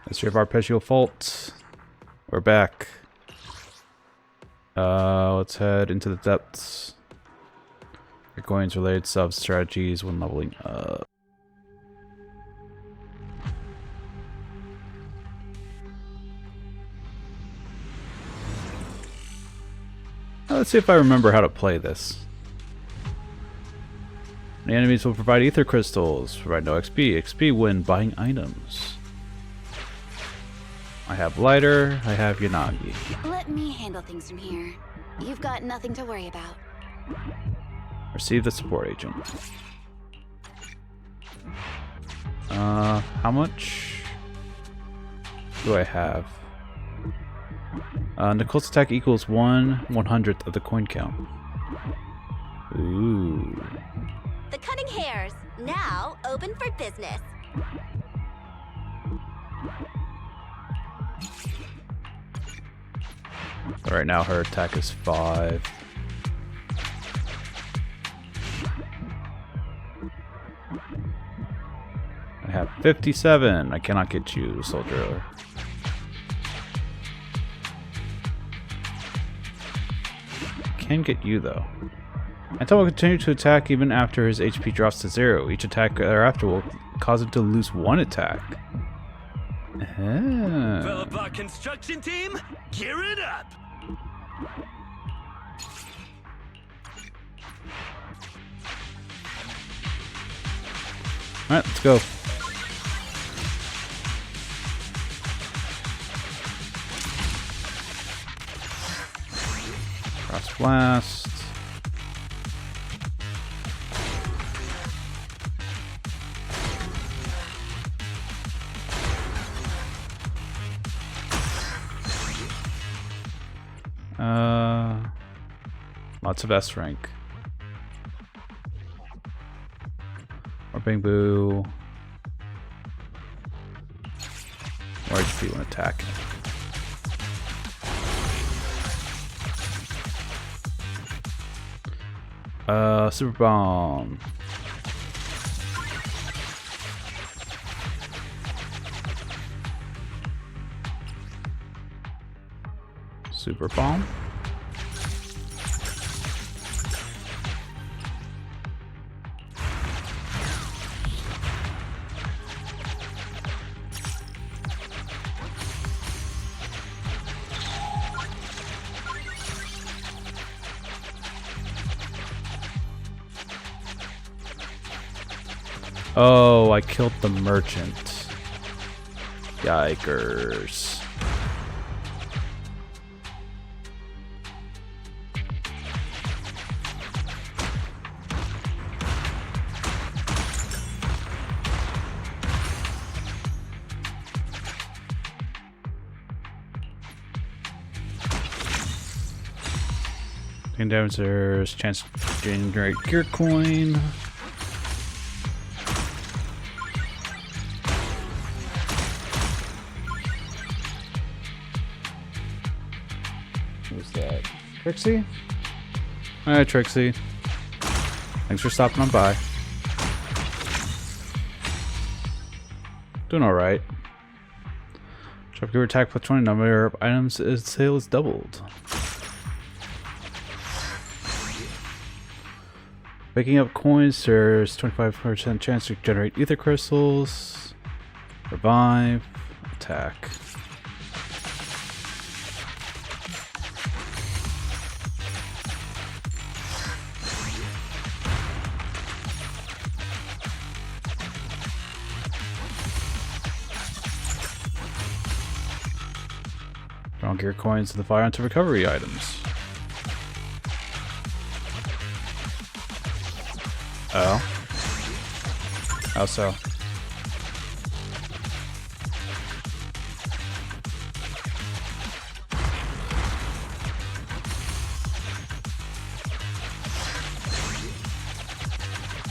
History of Arpeggio Fault. We're back. Let's head into the depths. Your coins related sub strategies when leveling up. Let's see if I remember how to play this. The enemies will provide ether crystals, provide no XP. XP when buying items. I have lighter, I have Yanagi. Let me handle things from here. You've got nothing to worry about. Receive the support agent. How much do I have? Nicole's attack equals 1/100th of the coin count. Ooh. The cunning hares, now open for business. Right now her attack is 5. I have 57. I cannot get you, soldier. Can get you though. Anton will continue to attack even after his HP drops to 0. Each attack thereafter will cause him to lose 1 attack. Developer construction team, gear it up! Alright, let's go. Cross blast. Lots of S rank. Or Bang Boo. Or HP when attacking. Super Bomb. Super Bomb. Oh, I killed the merchant. Yikers. Taking damage, there's chance to generate gear coin. Who's that? Trixie? Hi, Trixie. Thanks for stopping on by. Doing alright. Shopkeeper attack plus 20 number of items sale is doubled. Picking up coins, there's 25% chance to generate ether crystals. Revive. Attack. Draw gear coins to the fire onto recovery items. Oh. How so?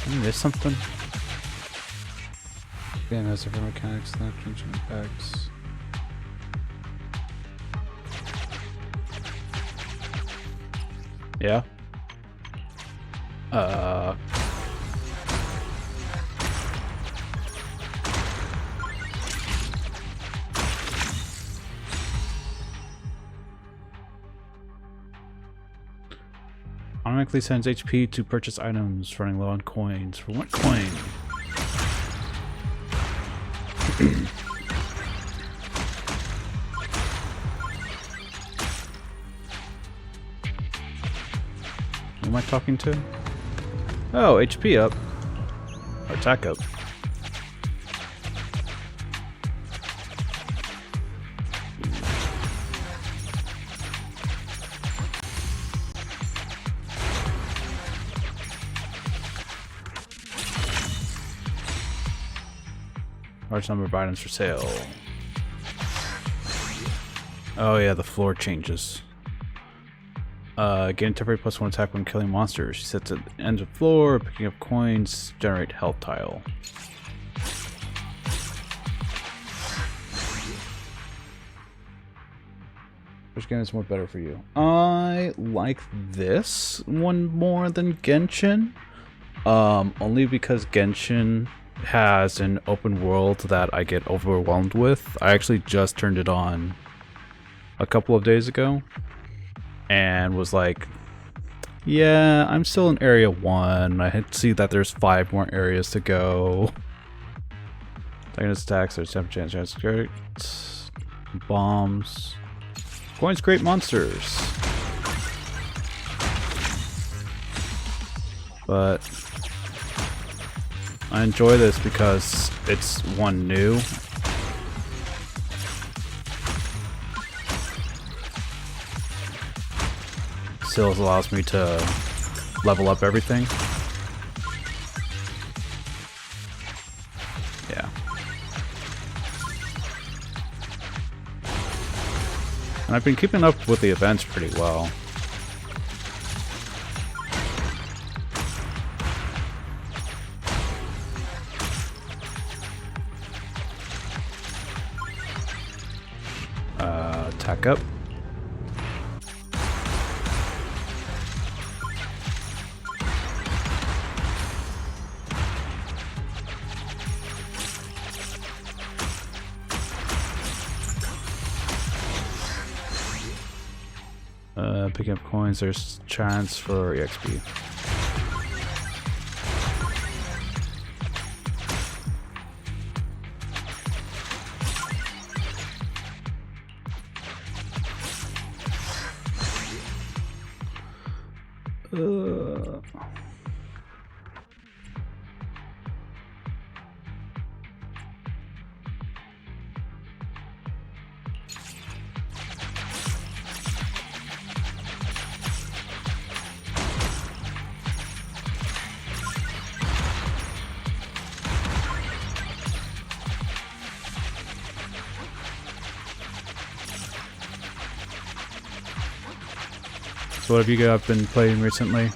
Did I miss something? Game has different mechanics than attention impacts. Yeah. Dynamically sends HP to purchase items running low on coins. For 1 coin. Who am I talking to? Oh, HP up. Or attack up. Large number of items for sale. Oh yeah, the floor changes. Gain temporary +1 attack when killing monsters. Sets at the end of the floor, picking up coins, generate health tile. Which game is more better for you? I like this one more than Genshin. Only because Genshin has an open world that I get overwhelmed with. I actually just turned it on a couple of days ago and was like, yeah, I'm still in area 1. I see that there's 5 more areas to go. Taking attacks, there's 7 chance to bombs. Coins create monsters. But I enjoy this because it's one new. Still allows me to level up everything. Yeah. And I've been keeping up with the events pretty well. Attack up. Picking up coins, there's chance for EXP. So what have you guys been playing recently?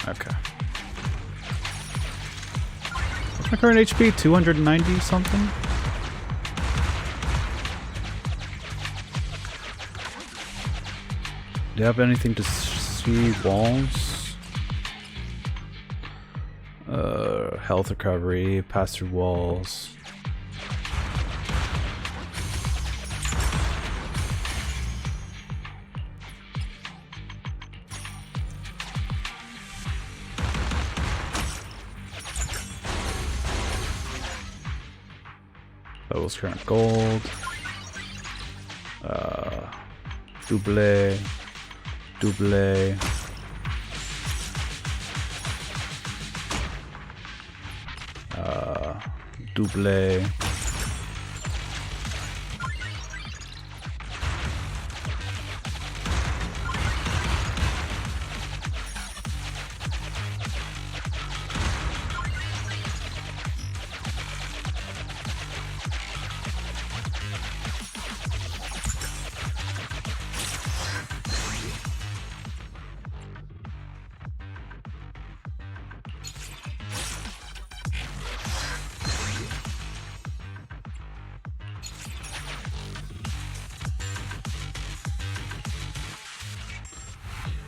Okay. What's my current HP? 290 something? Do you have anything to see walls? Health recovery, pass through walls. Levels current gold. Double. Double. Double.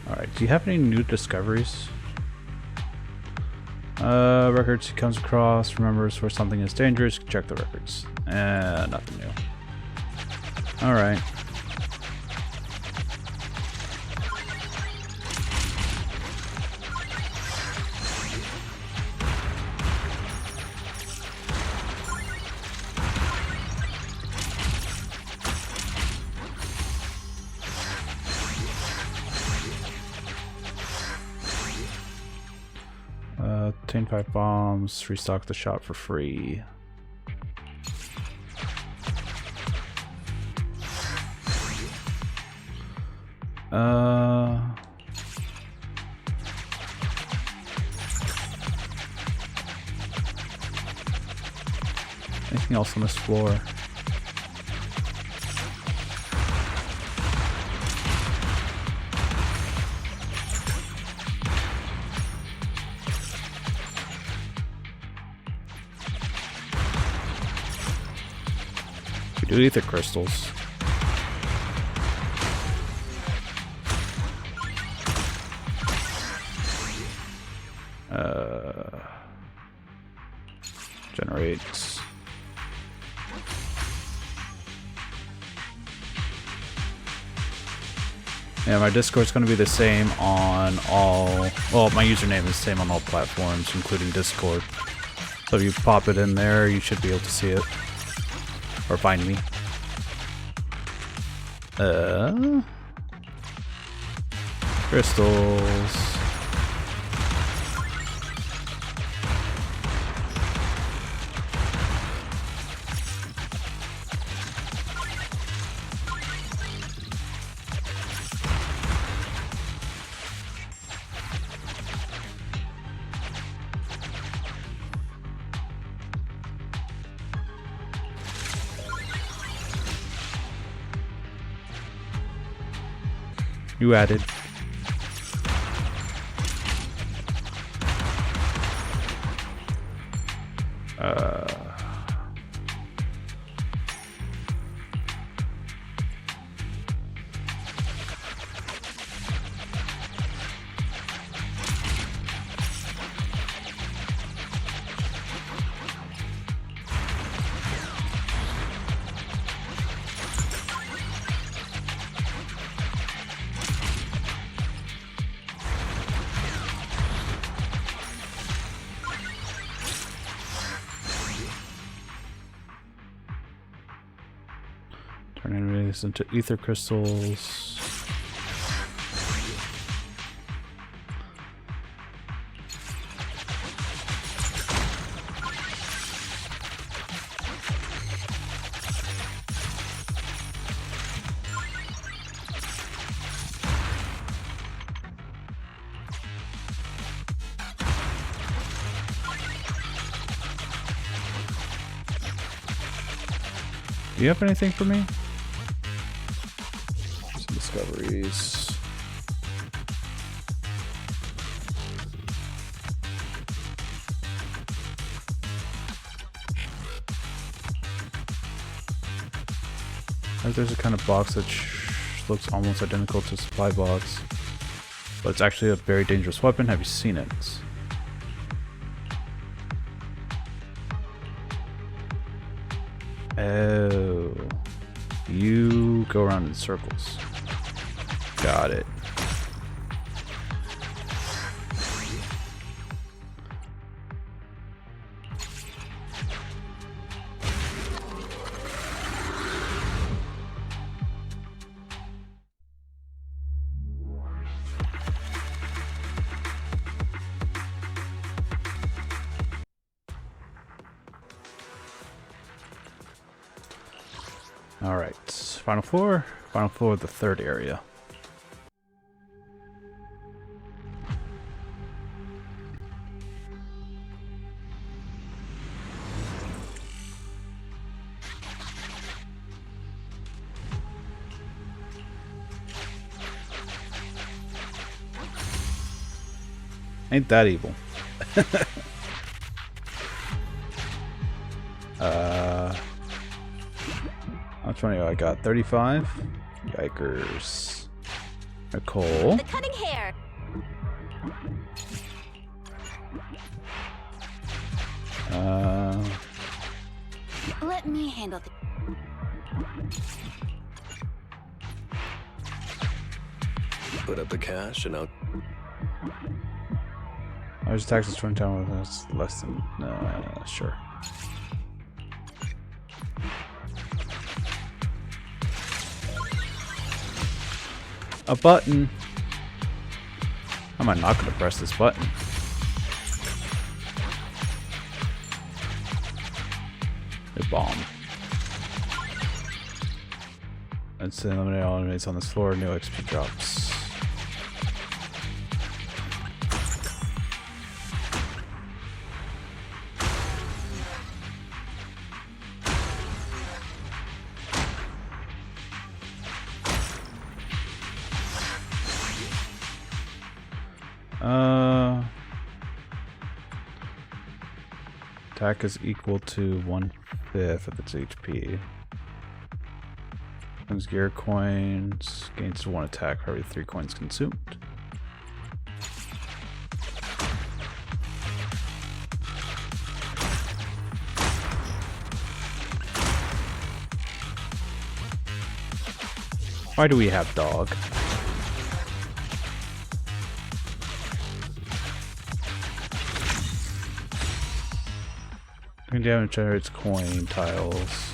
Alright, do you have any new discoveries? Records he comes across, remembers where something is dangerous, check the records. Nothing new. Alright. Obtain 5 bombs, restock the shop for free. Anything else on this floor? We do ether crystals. Generates. Yeah, my Discord's going to be the same on all... Well, my username is the same on all platforms, including Discord. So if you pop it in there, you should be able to see it. Or find me. Crystals. You added. Turning these into ether crystals. Do you have anything for me? Some discoveries. There's a kind of box that This looks almost identical to a supply box, but it's actually a very dangerous weapon. Have you seen it? Oh, you go around in circles. Got it. Alright, final floor of the third area. Ain't that evil. How much money I got? 35? Yikers. Nicole. The cunning hair. Let me handle Put up the cash and I'll... There's taxes 20 times. That's less than... sure. A button. How am I not going to press this button? A bomb. Let's eliminate all enemies on this floor. No XP drops. Attack is equal to 1/5 of its HP. Comes gear coins. Gains 1 attack for every 3 coins consumed. Why do we have dog? Damage generates coin tiles.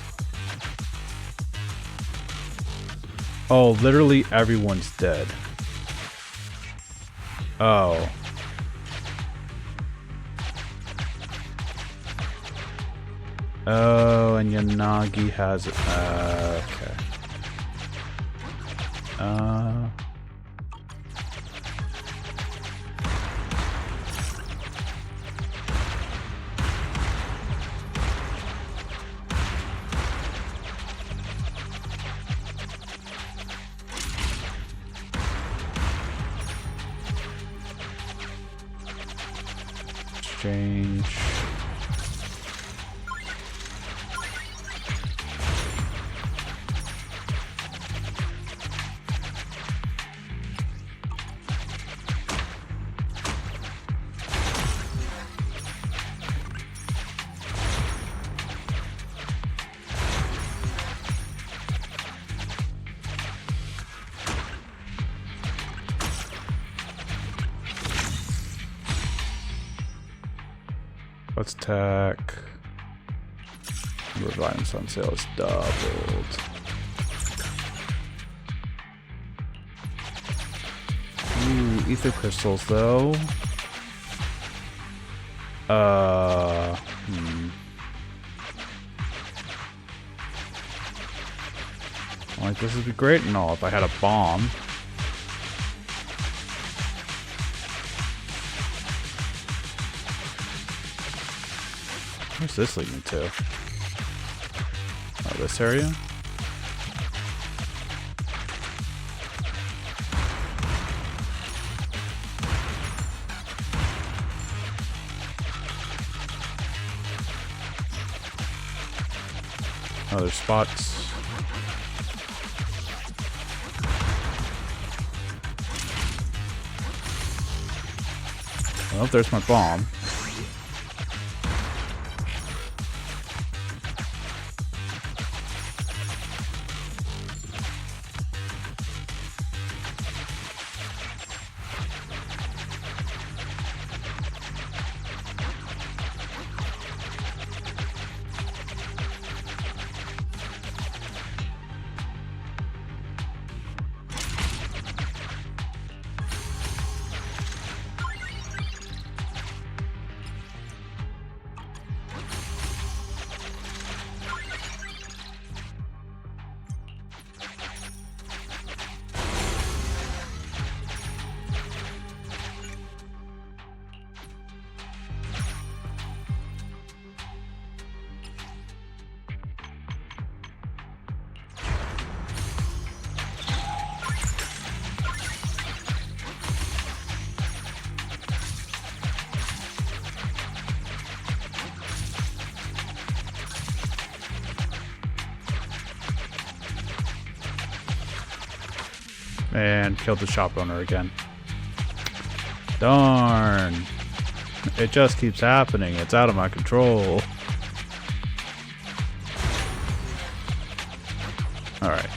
Oh, literally everyone's dead. Oh. Oh, and Yanagi has it. Okay. Exchange. Let's attack. Number of items on sale is doubled. Ooh, ether crystals though. Like this would be great and all if I had a bomb. Where's this lead me to? Oh, this area? Oh, there's spots. Well, there's my bomb. And killed the shop owner again. Darn. It just keeps happening. It's out of my control. Alright.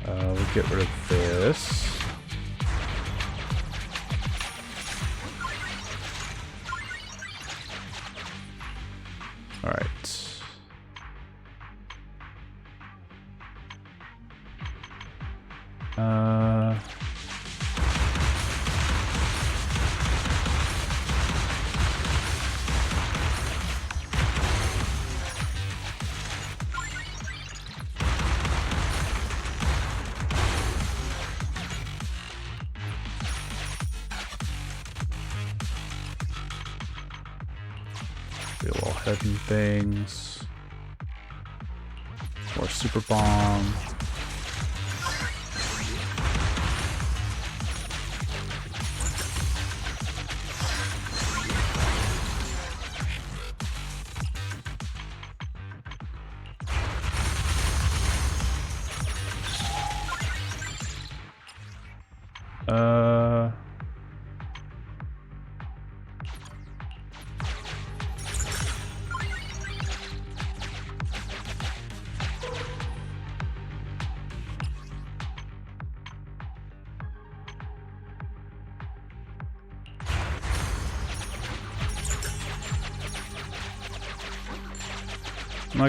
We'll get rid of this. Alright. Little hidden things. More super bomb.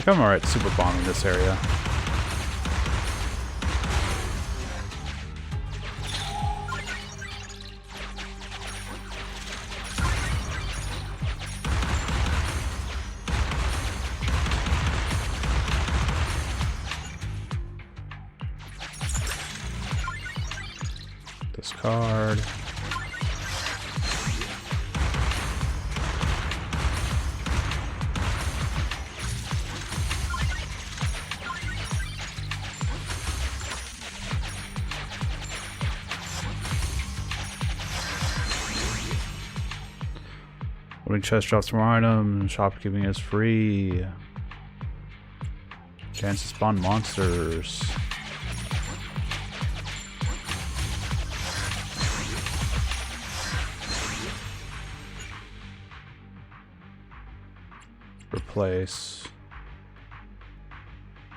I'm alright super bombing this area. Discard. Loading chest drops more items. Shopkeeping is free. Chance to spawn monsters. Replace.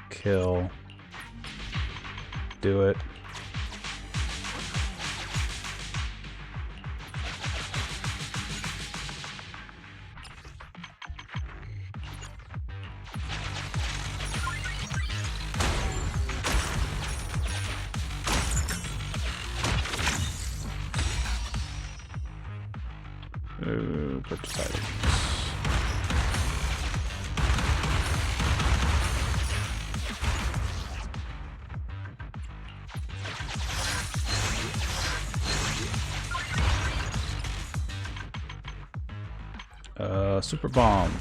Kill. Do it. Purchase items. Super bomb.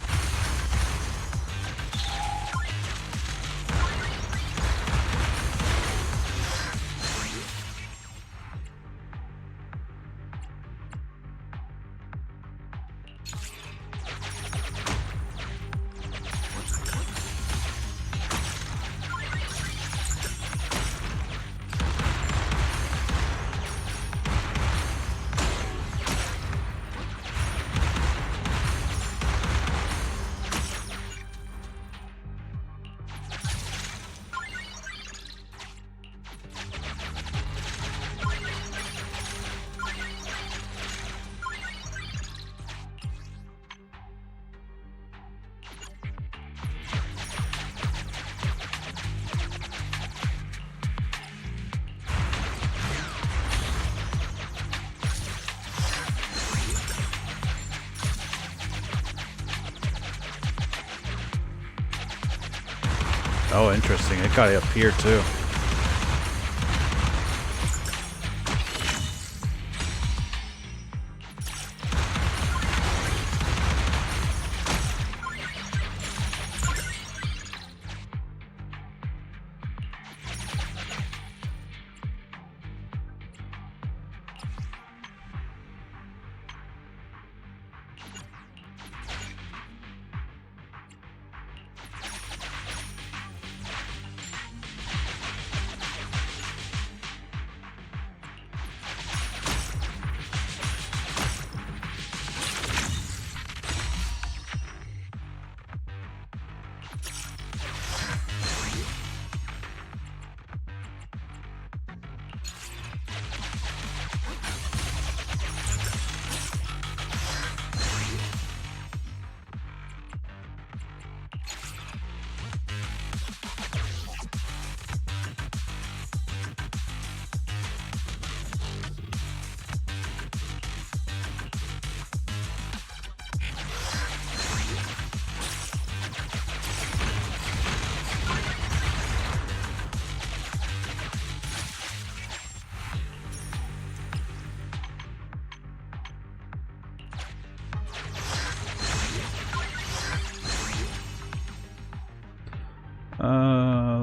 Oh, interesting. It got it up here too.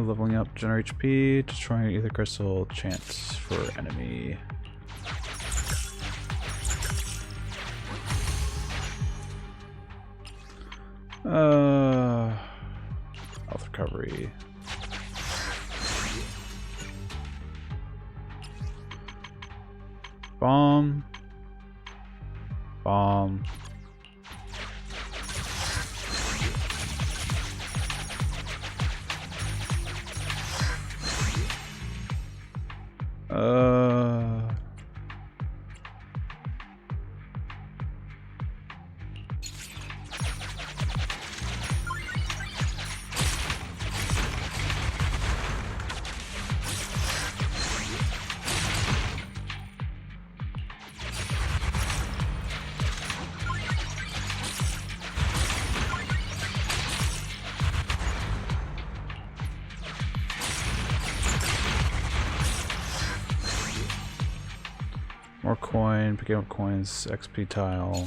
Leveling up, generate HP, destroying ether crystal, chance for enemy. Health recovery. Bomb. Bomb. More coin, picking up coins, XP tile.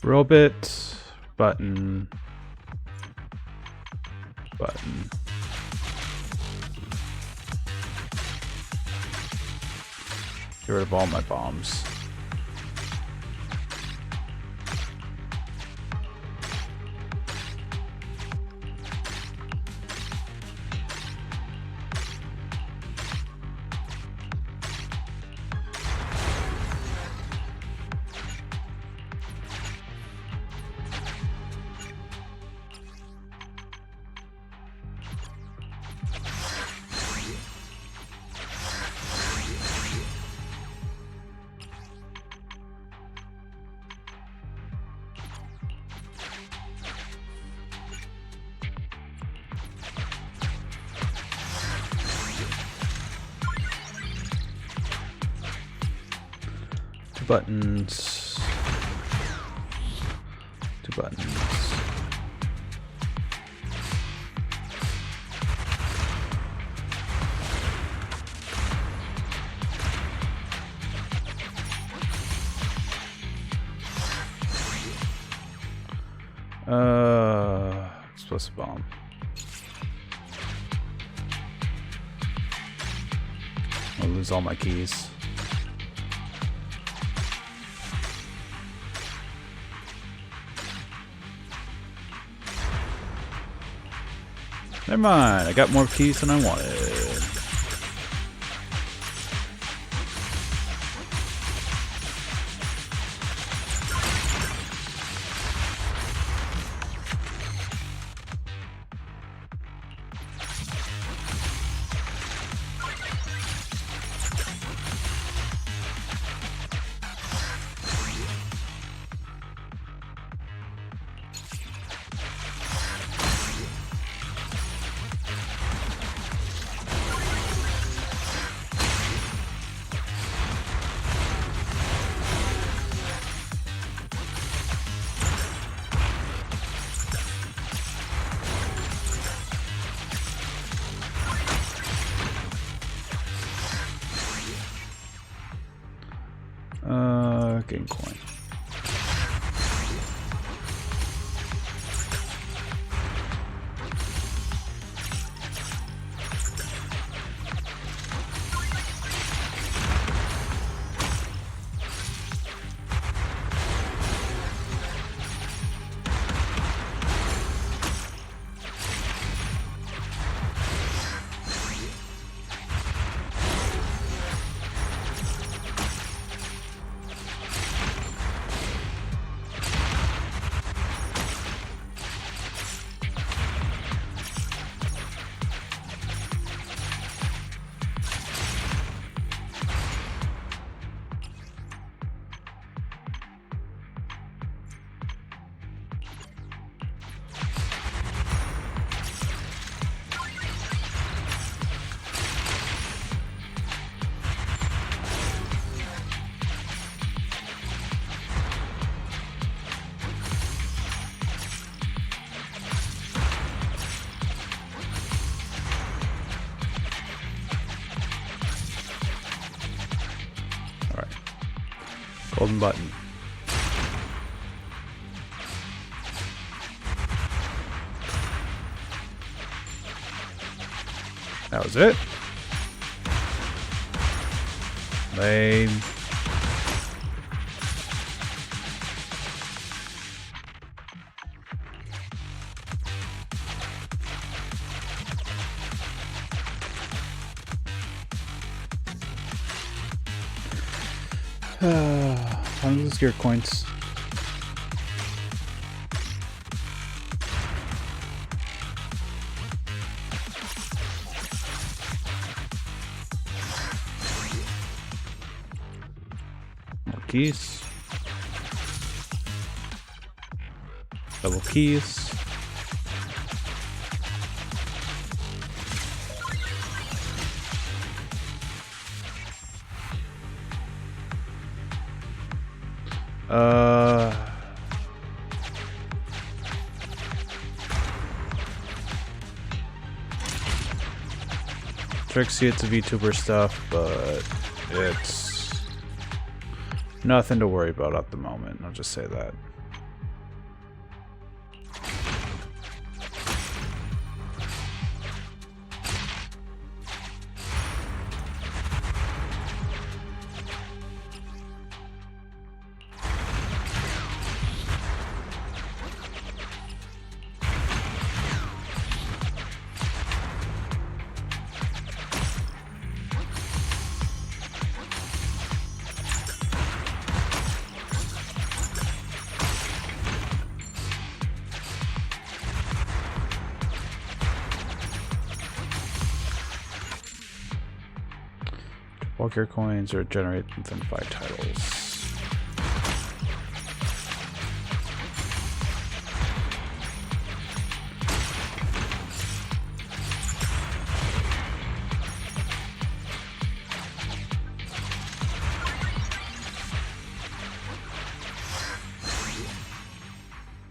Robot, button, button. Get rid of all my bombs. Buttons. 2 buttons. Explosive bomb. I'll lose all my keys. Never mind, I got more keys than I wanted. Game coin. Golden button. That was it. Lame. I'm lose gear coins. More keys. Double keys. Trixie, it's a VTuber stuff, but it's nothing to worry about at the moment. I'll just say that. Bulk your coins or generate within 5 titles.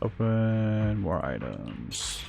Open more items.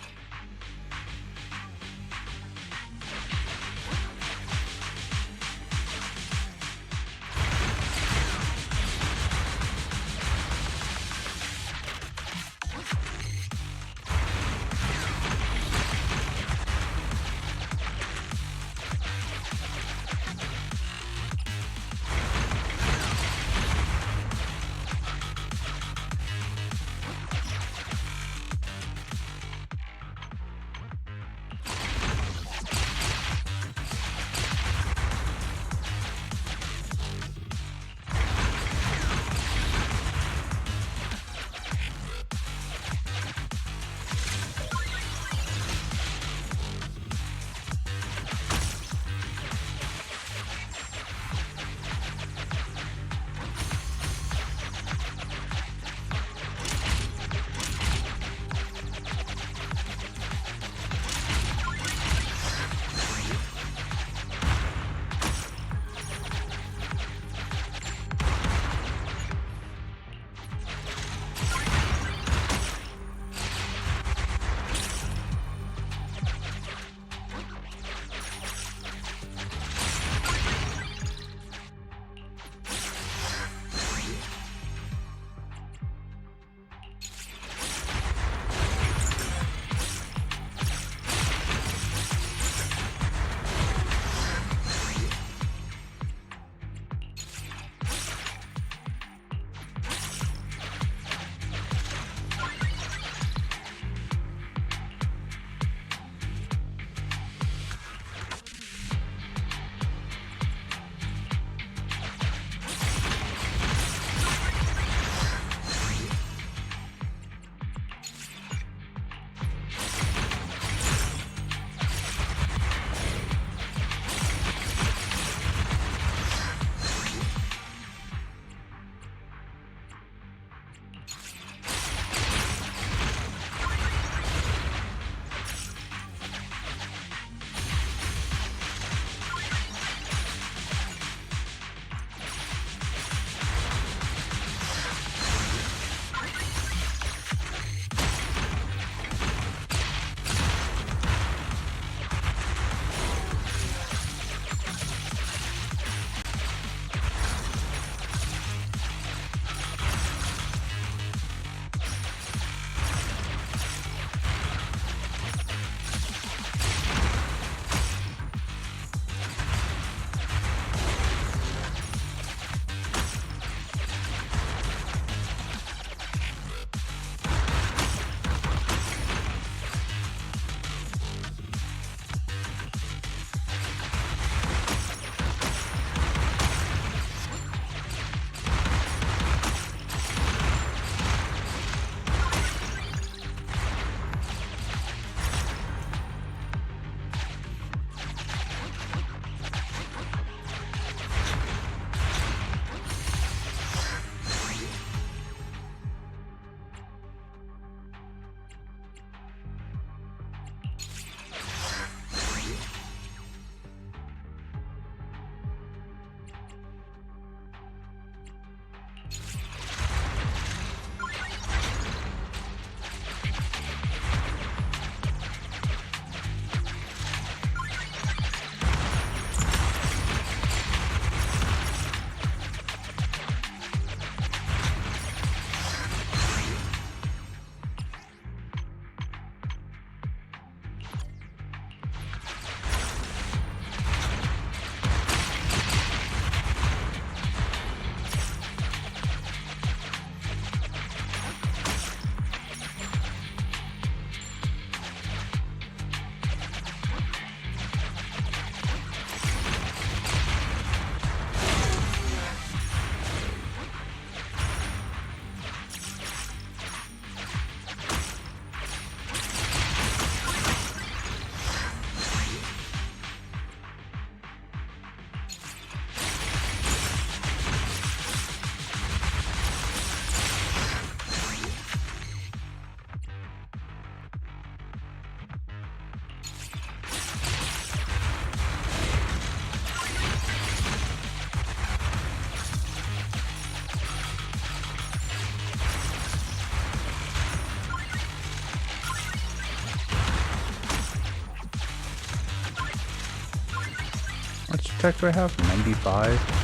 much attack do I have? 95.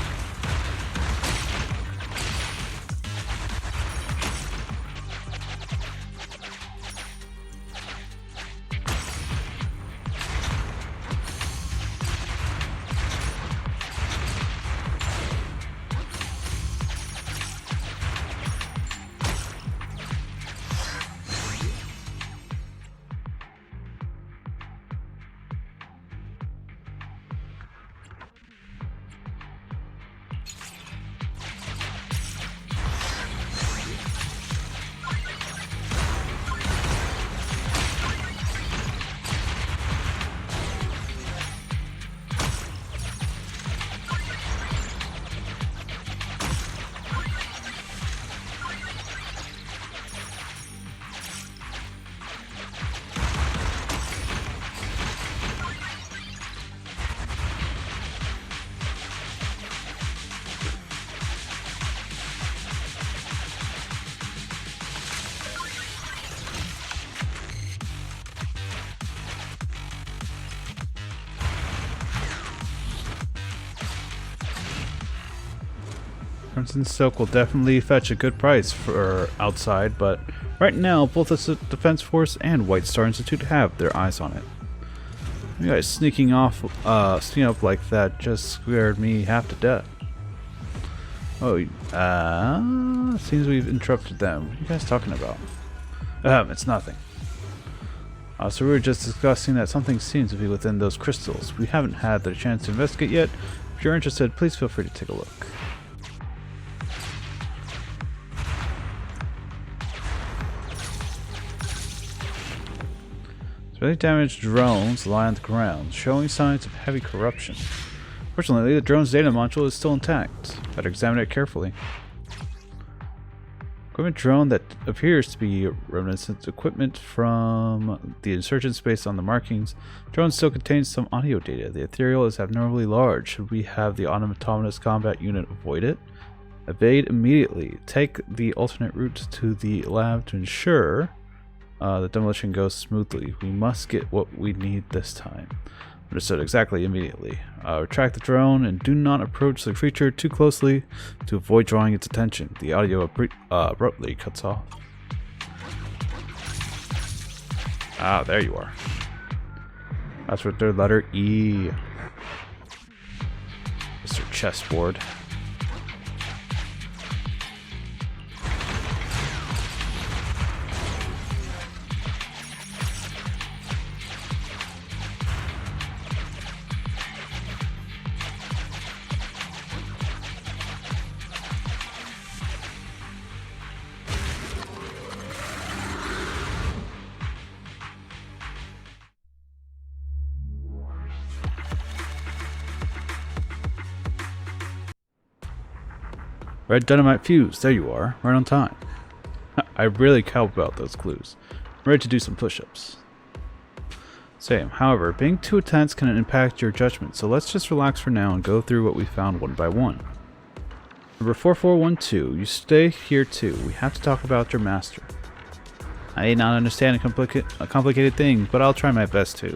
Crimson Silk will definitely fetch a good price for outside, but right now both the Defense Force and White Star Institute have their eyes on it. You guys sneaking up like that just scared me half to death. Oh, seems we've interrupted them. What are you guys talking about? It's nothing. So we were just discussing that something seems to be within those crystals. We haven't had the chance to investigate yet. If you're interested, please feel free to take a look. Really damaged drones lie on the ground, showing signs of heavy corruption. Fortunately, the drone's data module is still intact. Better examine it carefully. Equipment drone that appears to be reminiscent equipment from the insurgents based on the markings. Drone still contains some audio data. The ethereal is abnormally large. Should we have the autonomous combat unit avoid it? Evade immediately. Take the alternate route to the lab to ensure the demolition goes smoothly. We must get what we need this time. Understood. Exactly. Immediately. Retract the drone and do not approach the creature too closely to avoid drawing its attention. The audio abruptly cuts off. Ah, there you are. That's with their letter E. Mr. Chessboard. Red dynamite fuse, there you are, right on time. I really care about those clues. I'm ready to do some push-ups. Same, however, being too intense can impact your judgment, so let's just relax for now and go through what we found one by one. Number 4412, you stay here too. We have to talk about your master. I may not understand a complicated thing, but I'll try my best to.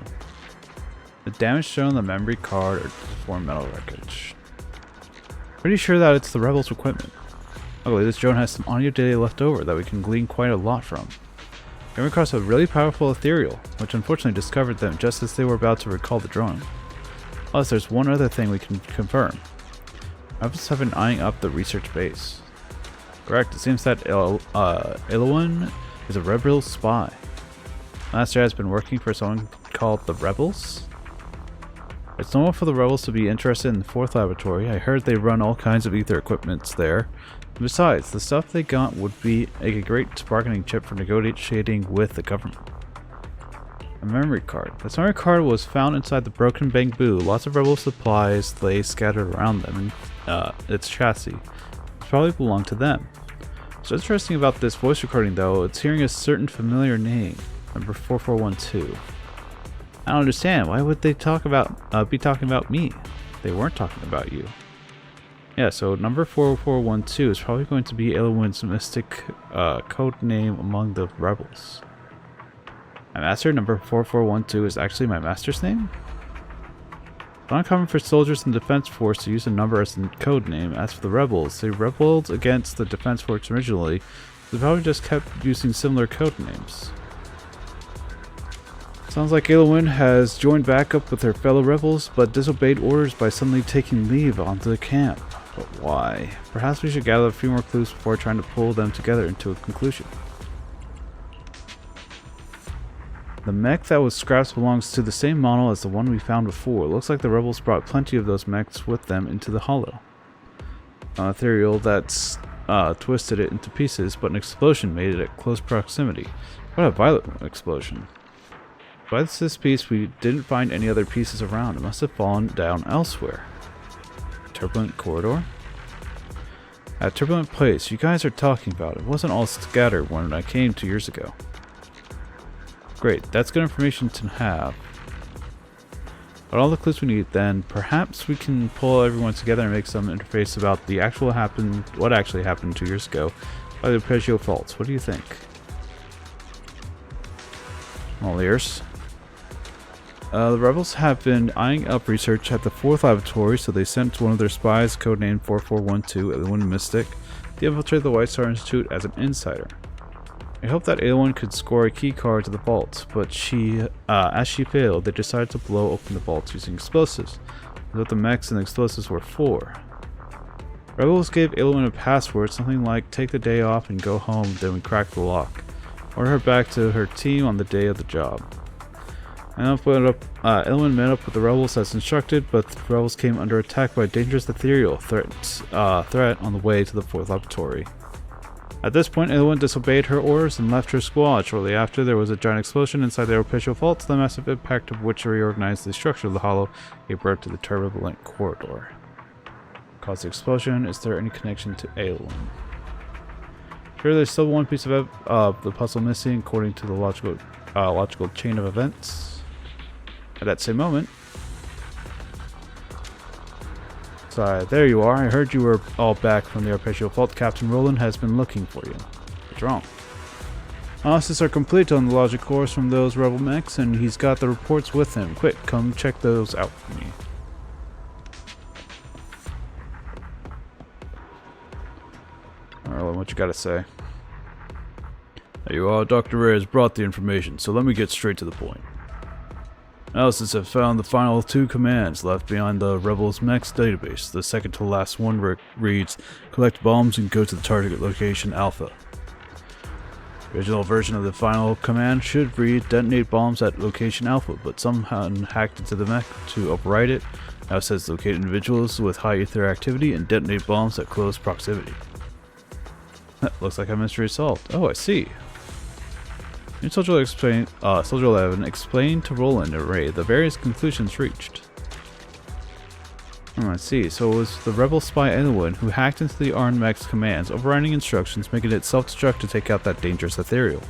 The damage shown on the memory card or deformed metal wreckage. Pretty sure that it's the rebels' equipment. Luckily, this drone has some audio data left over that we can glean quite a lot from. Came across a really powerful ethereal, which unfortunately discovered them just as they were about to recall the drone. Plus, there's one other thing we can confirm. Rebels have been eyeing up the research base. Correct, it seems that Ilowin is a rebel spy. Master has been working for someone called the Rebels. It's normal for the rebels to be interested in the 4th laboratory. I heard they run all kinds of ether equipments there. And besides, the stuff they got would be a great bargaining chip for negotiating with the government. A memory card. This memory card was found inside the broken bamboo. Lots of rebel supplies lay scattered around them and its chassis. It probably belonged to them. What's interesting about this voice recording though, it's hearing a certain familiar name. Number 4412. I don't understand. Why would they be talking about me? They weren't talking about you. Yeah, so number 4412 is probably going to be Elowin's mystic code name among the rebels. My master, number 4412, is actually my master's name? Not uncommon for soldiers in the defense force to use a number as a code name. As for the rebels, they rebelled against the defense force originally. They probably just kept using similar code names. Sounds like Aylwin has joined back up with her fellow rebels, but disobeyed orders by suddenly taking leave onto the camp. But why? Perhaps we should gather a few more clues before trying to pull them together into a conclusion. The mech that was scrapped belongs to the same model as the one we found before. It looks like the rebels brought plenty of those mechs with them into the hollow. Ethereal that's twisted it into pieces, but an explosion made it at close proximity. What a violent explosion. Besides this piece, we didn't find any other pieces around. It must have fallen down elsewhere. Turbulent corridor? At Turbulent Place, you guys are talking about it. Wasn't all scattered when I came 2 years ago. Great, that's good information to have. But all the clues we need, then perhaps we can pull everyone together and make some interface about what actually happened 2 years ago by the Arpeggio Fault. What do you think? All ears. The rebels have been eyeing up research at the 4th laboratory, so they sent one of their spies, codenamed 4412, Aylwin Mystic, to infiltrate the White Star Institute as an insider. I hoped that Aylwin could score a key card to the vault, but as she failed, they decided to blow open the vault using explosives. What the mechs and the explosives were for. Rebels gave Aylwin a password, something like take the day off and go home, then we crack the lock. Order her back to her team on the day of the job. Aylwin met up with the rebels as instructed, but the rebels came under attack by a dangerous ethereal threat on the way to the 4th laboratory. At this point, Aylwin disobeyed her orders and left her squad. Shortly after, there was a giant explosion inside the Arpeggio Fault, the massive impact of which reorganized the structure of the hollow, gave birth to the turbulent corridor. Caused the explosion. Is there any connection to Aylwin? Sure, there's still one piece of the puzzle missing, according to the logical chain of events. At that same moment, sorry, there you are. I heard you were all back from the Arpeggio Fault. Captain Roland has been looking for you. What's wrong? Analysis are complete on the logic cores from those rebel mechs, and he's got the reports with him. Quick, come check those out for me. Roland, what you gotta say? There you are. Dr. Ray has brought the information, so let me get straight to the point. Analysis have found the final 2 commands left behind the Rebels mechs database. The second to last one reads, collect bombs and go to the target location Alpha. The original version of the final command should read, detonate bombs at location Alpha, but somehow hacked into the mech to overwrite it. Now it says locate individuals with high ether activity and detonate bombs at close proximity. Looks like a mystery solved. Oh, I see. In Soldier 11 explained to Roland and Ray the various conclusions reached. I see. So it was the rebel spy Aylwin who hacked into the Arn mech's commands, overriding instructions, making it self-destruct to take out that dangerous ethereal.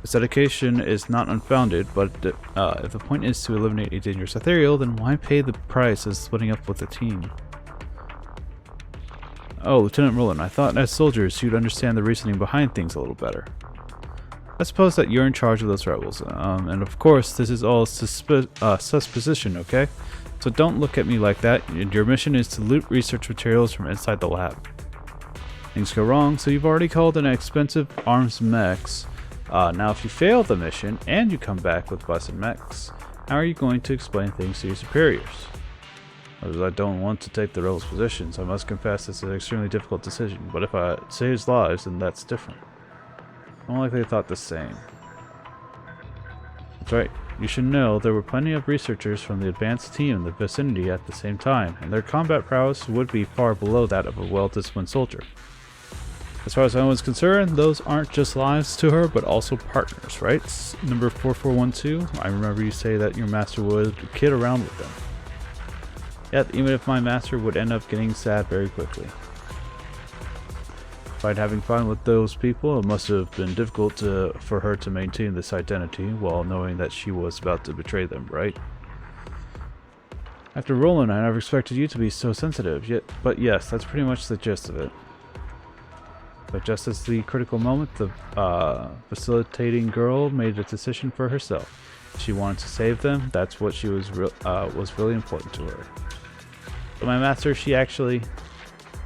This dedication is not unfounded, but if the point is to eliminate a dangerous ethereal, then why pay the price as splitting up with the team? Oh, Lieutenant Roland, I thought as soldiers you'd understand the reasoning behind things a little better. I suppose that you're in charge of those rebels, and of course this is all supposition, okay? So don't look at me like that. Your mission is to loot research materials from inside the lab. Things go wrong, so you've already called in expensive arms mechs. Now if you fail the mission and you come back with busted mechs, how are you going to explain things to your superiors? As I don't want to take the rebels' positions, I must confess this is an extremely difficult decision, but if it saves lives, then that's different. More likely they thought the same. That's right. You should know there were plenty of researchers from the advanced team in the vicinity at the same time, and their combat prowess would be far below that of a well-disciplined soldier. As far as anyone's concerned, those aren't just lives to her, but also partners, right? Number 4412, I remember you say that your master would kid around with them. Yet, even if my master would end up getting sad very quickly. Despite having fun with those people, it must have been difficult for her to maintain this identity while knowing that she was about to betray them, right? After Roland, I never expected you to be so sensitive, but yes, that's pretty much the gist of it. But just as the critical moment, the facilitating girl made a decision for herself. She wanted to save them. That's what she was really important to her. But my master, she actually...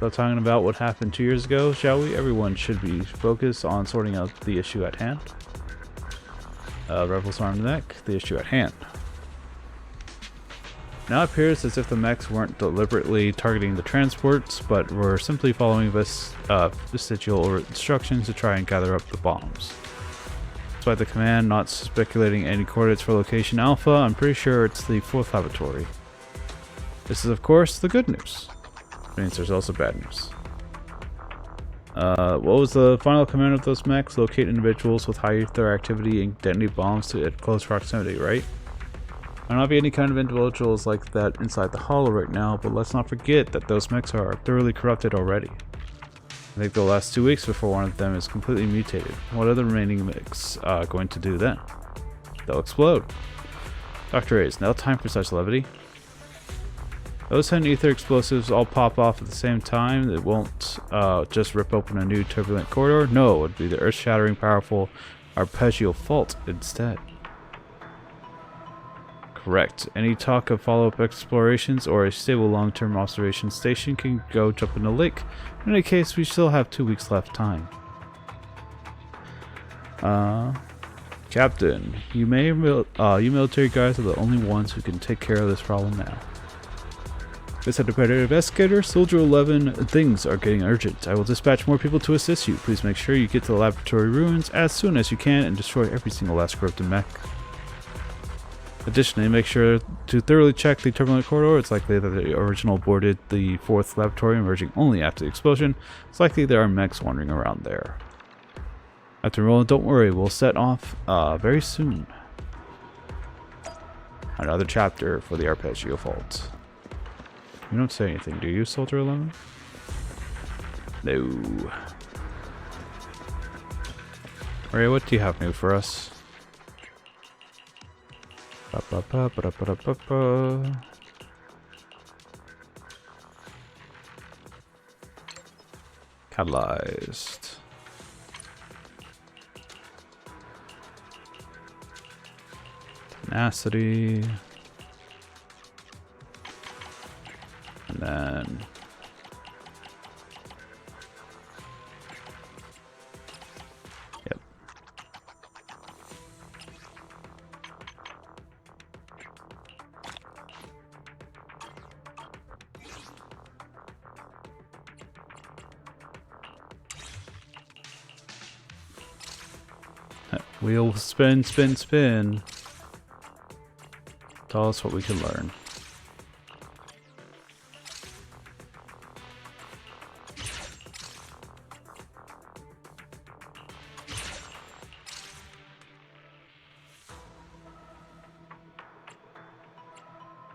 Without talking about what happened 2 years ago, shall we? Everyone should be focused on sorting out the issue at hand. Rebels arm the neck, the issue at hand. Now it appears as if the mechs weren't deliberately targeting the transports, but were simply following vestigial instructions to try and gather up the bombs. Despite the command not speculating any coordinates for location Alpha, I'm pretty sure it's the 4th laboratory. This is of course the good news. Which means there's also bad news. What was the final command of those mechs? Locate individuals with high ether activity and detonate bombs at close proximity, right? There might not be any kind of individuals like that inside the hollow right now, but let's not forget that those mechs are thoroughly corrupted already. I think they'll last 2 weeks before one of them is completely mutated. What are the remaining mechs going to do then? They'll explode. Dr. A, is now time for such levity? Those 10 ether explosives all pop off at the same time. It won't just rip open a new turbulent corridor. No, it would be the earth-shattering, powerful Arpeggio Fault instead. Correct. Any talk of follow-up explorations or a stable long-term observation station can go jump in the lake. In any case, we still have 2 weeks left time. Captain, you military guys are the only ones who can take care of this problem now. This independent investigator, Soldier 11, things are getting urgent. I will dispatch more people to assist you. Please make sure you get to the laboratory ruins as soon as you can and destroy every single last corrupted mech. Additionally, make sure to thoroughly check the turbulent corridor. It's likely that the original boarded the 4th laboratory, emerging only after the explosion. It's likely there are mechs wandering around there. After rolling, don't worry, we'll set off very soon. Another chapter for the Arpeggio Fault. You don't say anything, do you, Soldier 11? No. Ray, what do you have new for us? Catalyzed. Tenacity. And then yep. Wheel spin, spin, spin. Tell us what we can learn.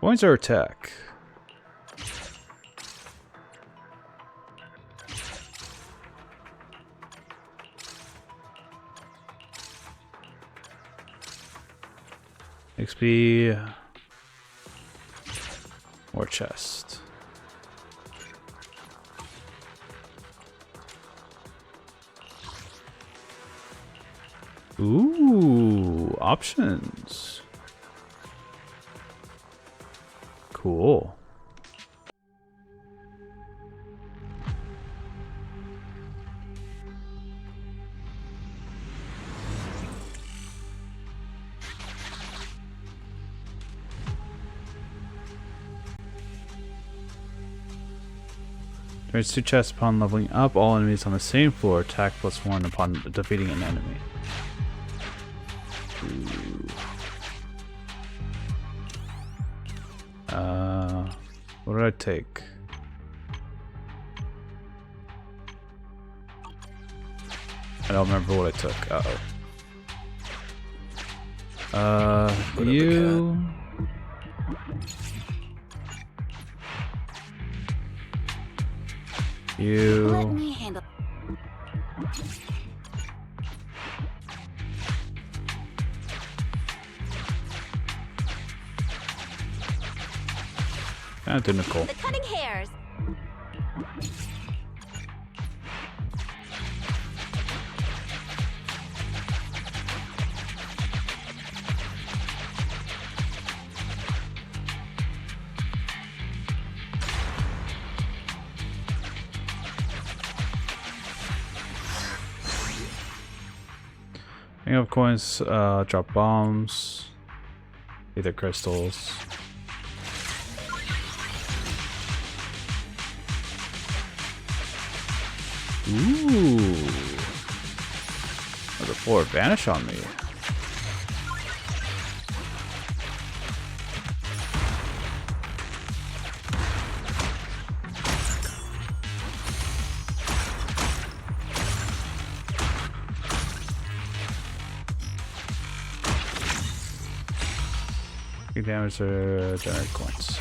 Points our attack. XP. More chest. Ooh, options. Cool. There's 2 chests upon leveling up. All enemies on the same floor attack +1 upon defeating an enemy. Ooh. What did I take? I don't remember what I took. Uh-oh. You... Let me handle. Identical. The cunning hares. Hang up coins, drop bombs, either crystals. Ooh. Another 4 vanish on me. Damage or generate coins.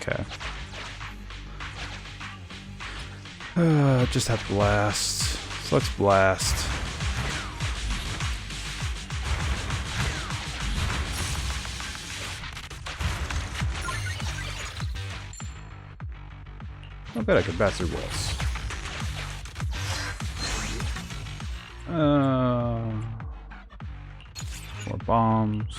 Okay. Just have blast. So let's blast. I bet I can pass through walls. More bombs.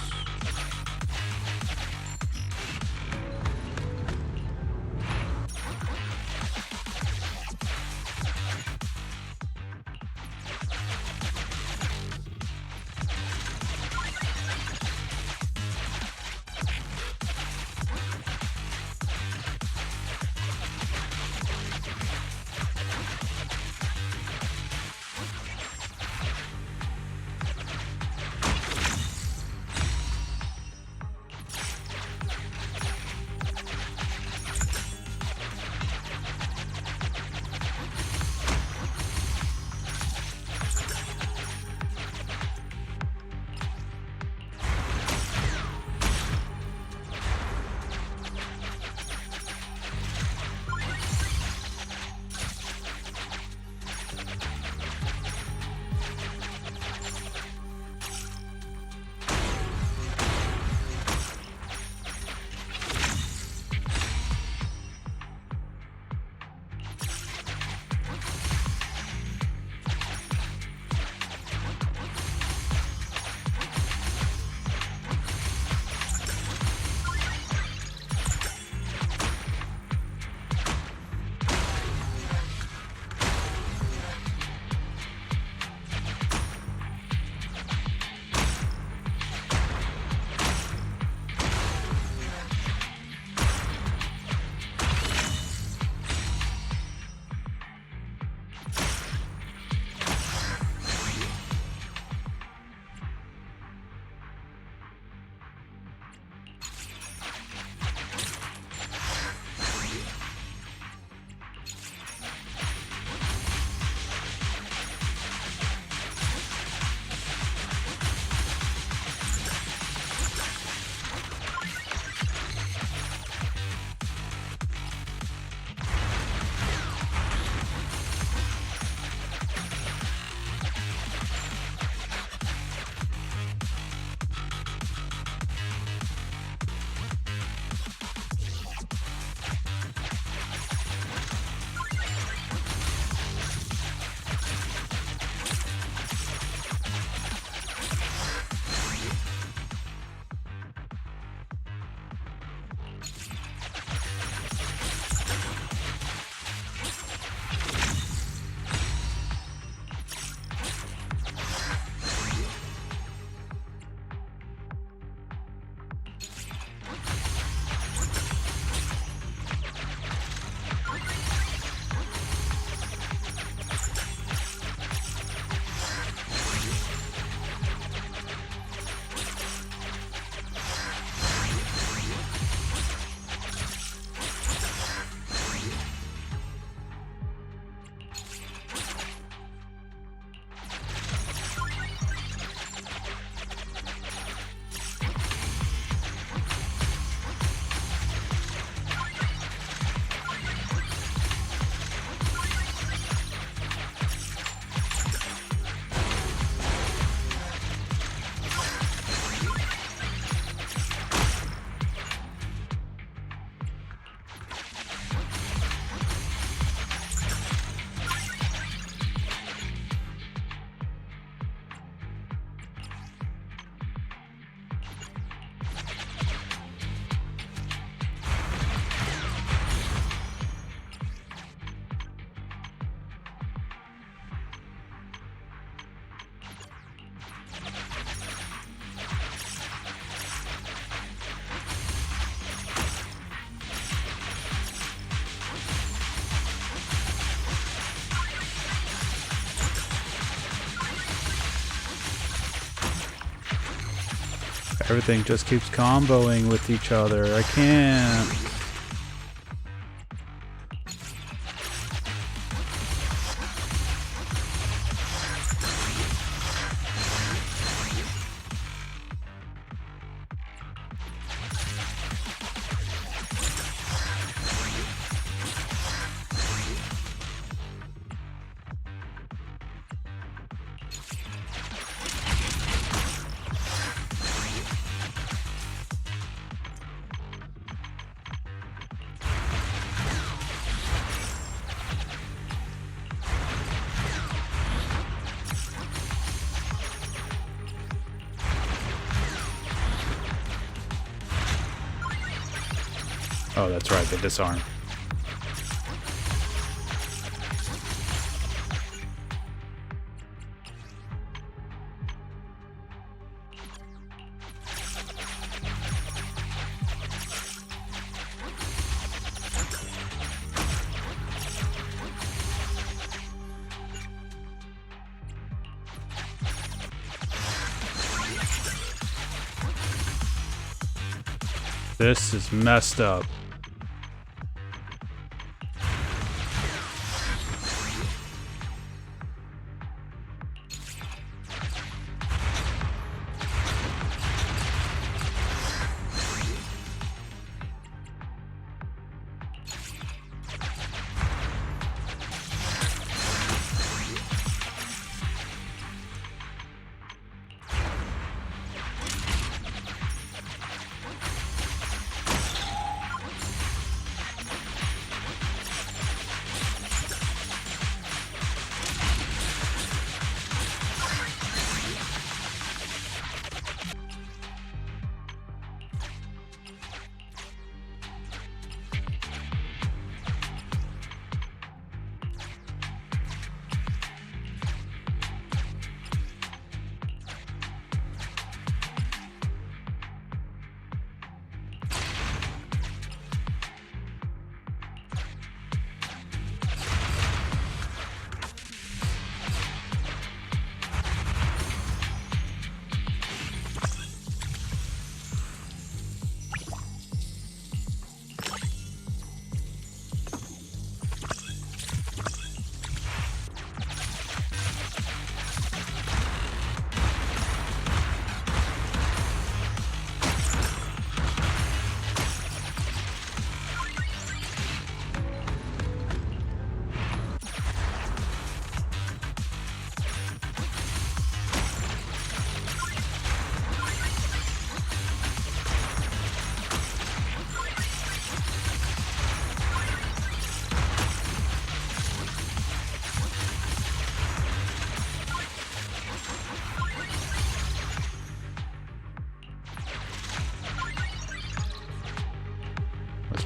Everything just keeps comboing with each other. I can't. Oh, that's right, they disarm. This is messed up.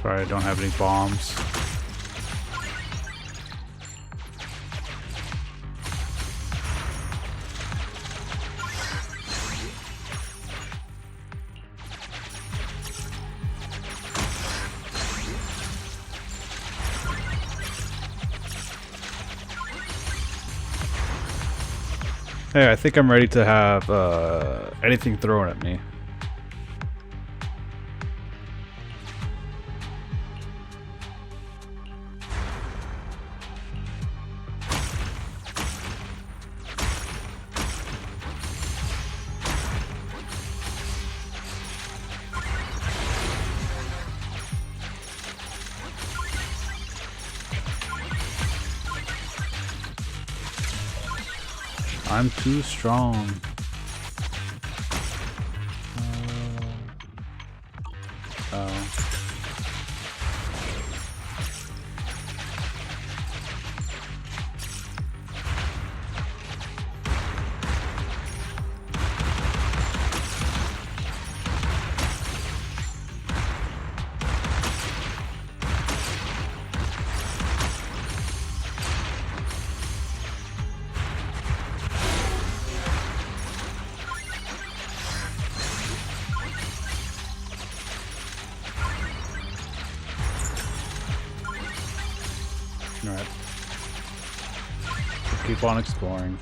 Sorry, I don't have any bombs. Hey, I think I'm ready to have anything thrown at me. I'm too strong. Oh. Alright. Keep on exploring.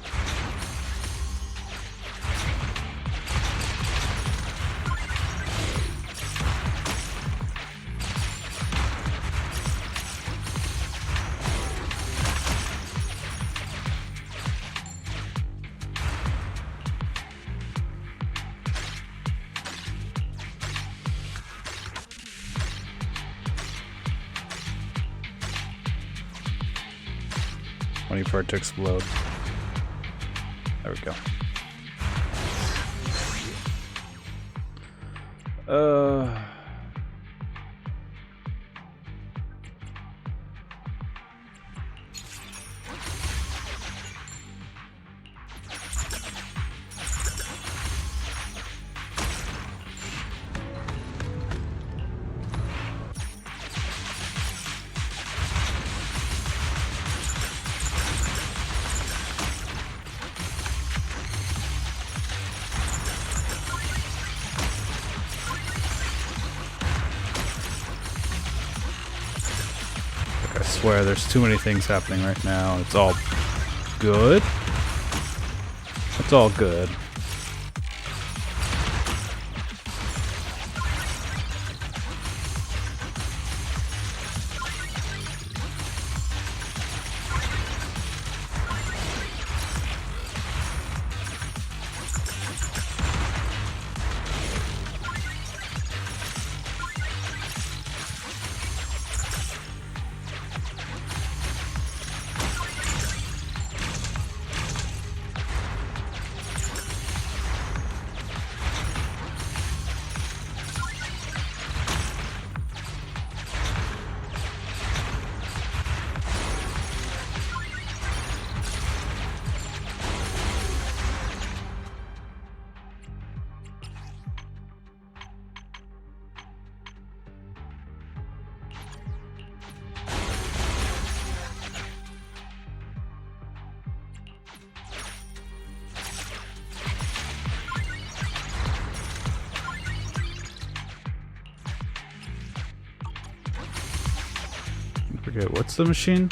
Waiting for it to explode. There we go. I swear there's too many things happening right now. It's all good. It's all good. Forget what's the machine?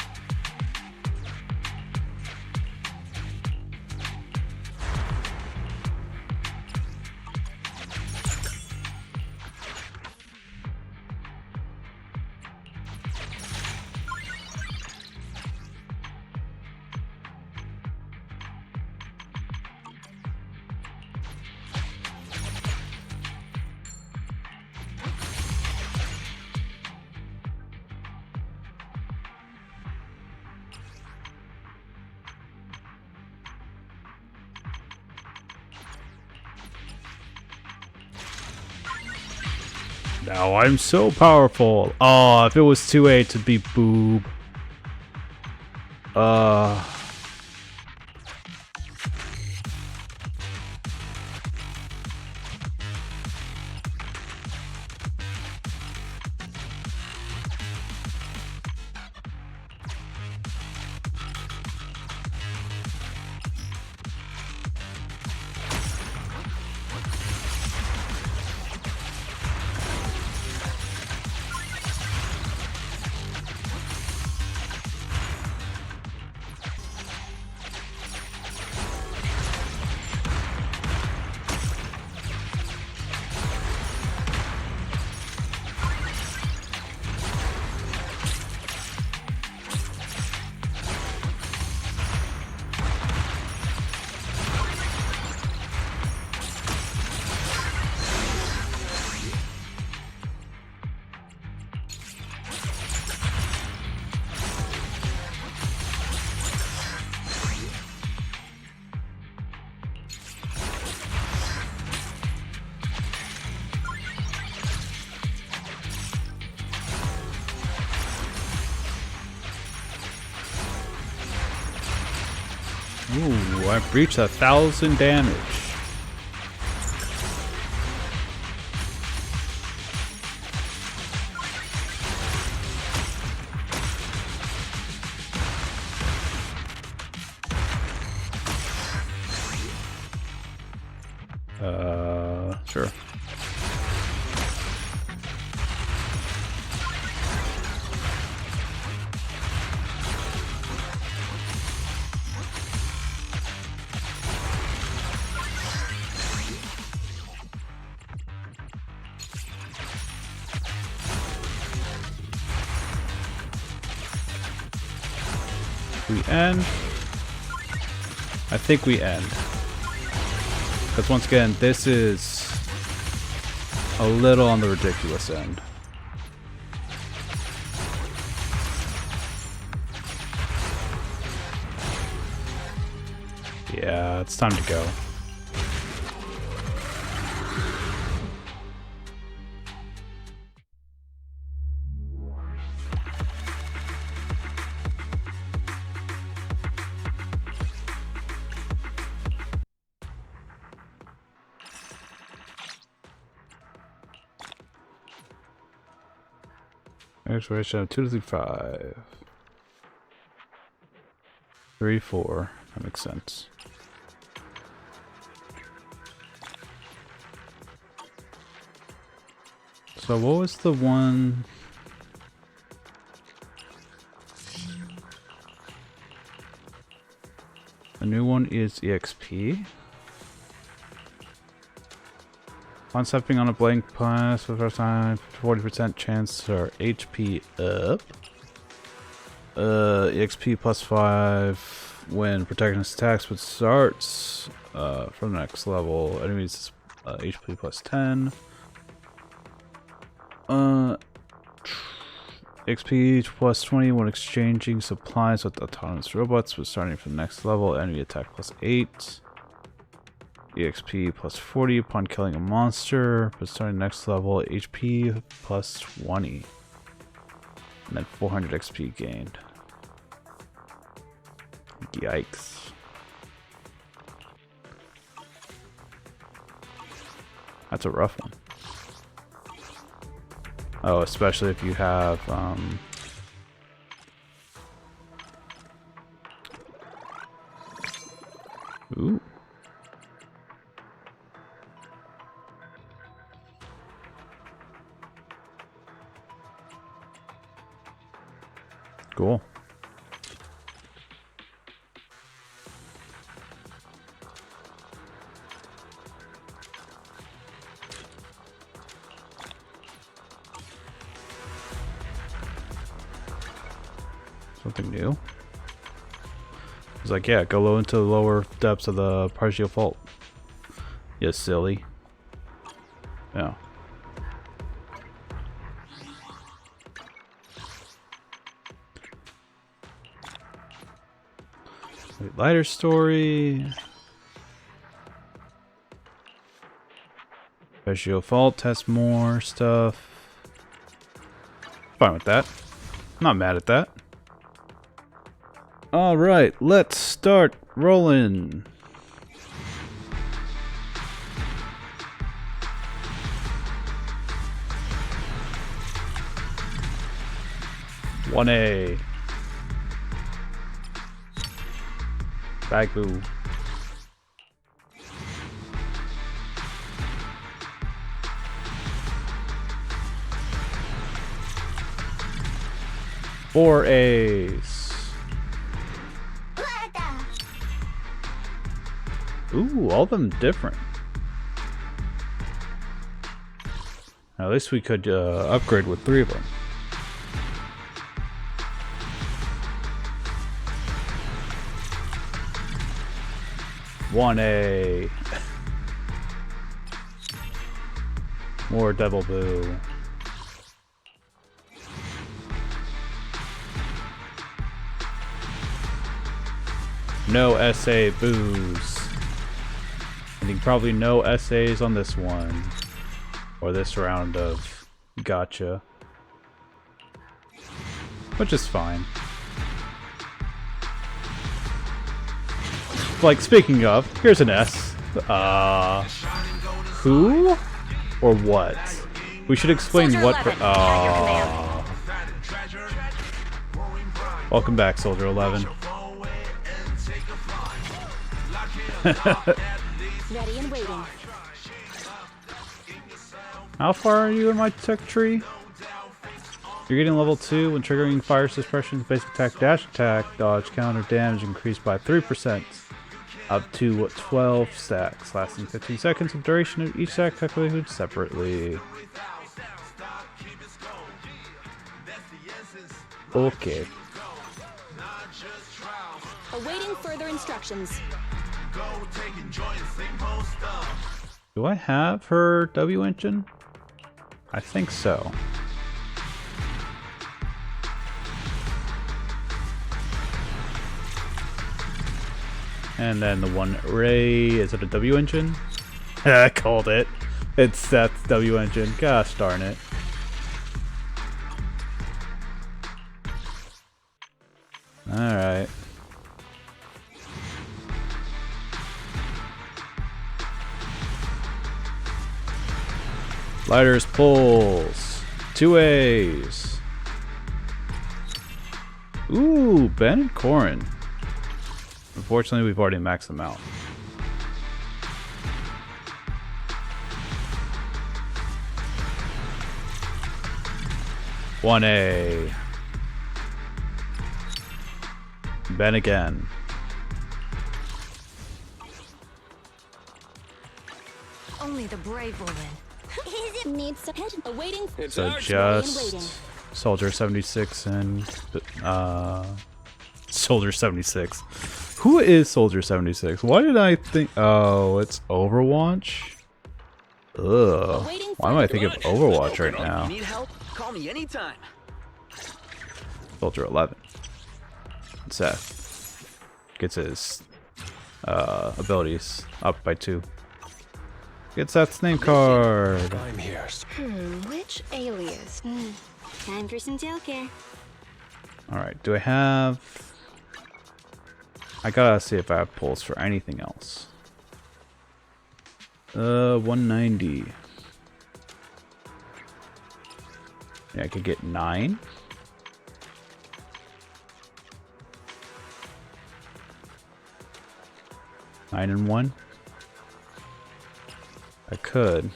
Now I'm so powerful. Oh, if it was 2A to be boob. Ooh, I breached 1,000 damage. Sure. We end. I think we end. Because once again, this is a little on the ridiculous end. Yeah, it's time to go. Exploration of 2 to 5. 3, 4. That makes sense. So what was the one? The new one is EXP. On stepping on a blank pass for the first time, 40% chance or HP up. EXP plus 5 when protagonist attacks with starts from the next level. Enemies HP plus 10. XP plus 20 when exchanging supplies with autonomous robots, but starting from the next level. Enemy attack plus 8. EXP plus 40 upon killing a monster, but starting next level. HP plus 20. And then 400 XP gained. Yikes. That's a rough one. Oh, especially if you have ooh. Cool. Something new. It's like, yeah, go low into the lower depths of the Arpeggio Fault. You silly. Yeah. Lighter story. Arpeggio Fault has more stuff. Fine with that. Not mad at that. Alright, let's start rolling. One A. Bag boo. Four A's. Ooh, all of them different. At least we could upgrade with 3 of them. One A. More double boo. No SA boos. I think probably no SAs on this one. Or this round of gotcha. Which is fine. like, speaking of, here's an S. Who? Or what? We should explain Soldier what... 11, at your command. Welcome back, Soldier 11. Ready and waiting. How far are you in my tech tree? You're getting level 2 when triggering fire suppression, basic attack, dash attack, dodge, counter, damage increased by 3%. Up to 12 stacks, lasting 15 seconds of duration of each stack calculated separately. Okay. Awaiting further instructions. Do I have her W engine? I think so. And then the one Ray, is it a W engine? I called it. It's Seth's W engine. Gosh darn it. Alright. Lighters, pulls. 2 A's. Ooh, Ben and Corin. Unfortunately, we've already maxed them out. One A. Ben again. Only the brave will win. Needs some head. Awaiting. So just Soldier 76 and Soldier 76. Who is Soldier 76? Why did I think? Oh, it's Overwatch. Ugh. Why am I thinking of Overwatch right now? Need help? Call me anytime. Soldier 11. Seth gets his abilities up by 2. Get Seth's name card. I'm here. Which alias? Time for some tailcare. Alright, do I have... I gotta see if I have pulls for anything else. 190. Yeah, I could get 9. Nine and 1. I could.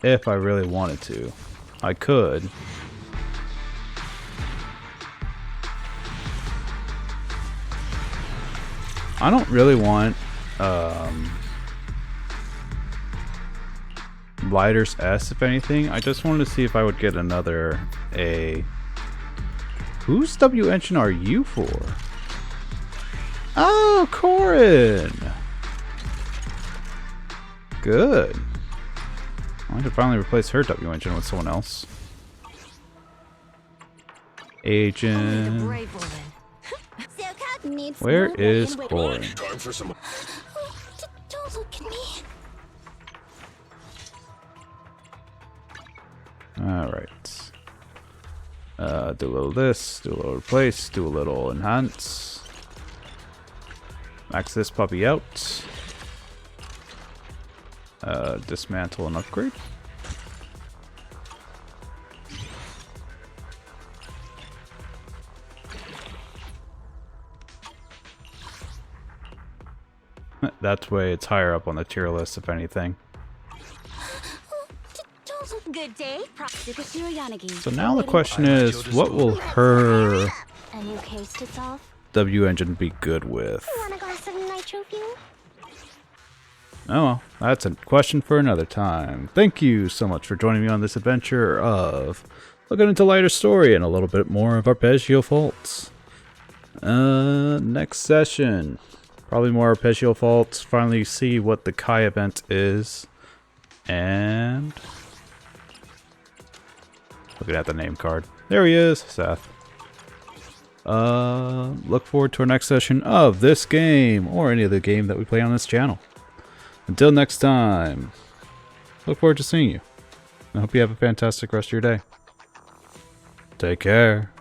If I really wanted to. I could. I don't really want Lighters S, if anything. I just wanted to see if I would get another A. Whose W engine are you for? Oh, Corin! Good. I could finally replace her W engine with someone else. Agent. Where is Corin? Time for some. Don't look at me. Alright. Do a little this, do a little replace, do a little enhance. Max this puppy out. Dismantle and upgrade. That way it's higher up on the tier list, if anything. Good day. So now the question is, what will her A new case to solve. W engine be good with? Want a glass of nitro fuel? Oh well, that's a question for another time. Thank you so much for joining me on this adventure of looking into lighter story and a little bit more of Arpeggio Fault. Next session, probably more Arpeggio Fault. Finally see what the Kai event is, and looking at the name card. There he is, Seth. Look forward to our next session of this game or any other game that we play on this channel. Until next time, look forward to seeing you. I hope you have a fantastic rest of your day. Take care.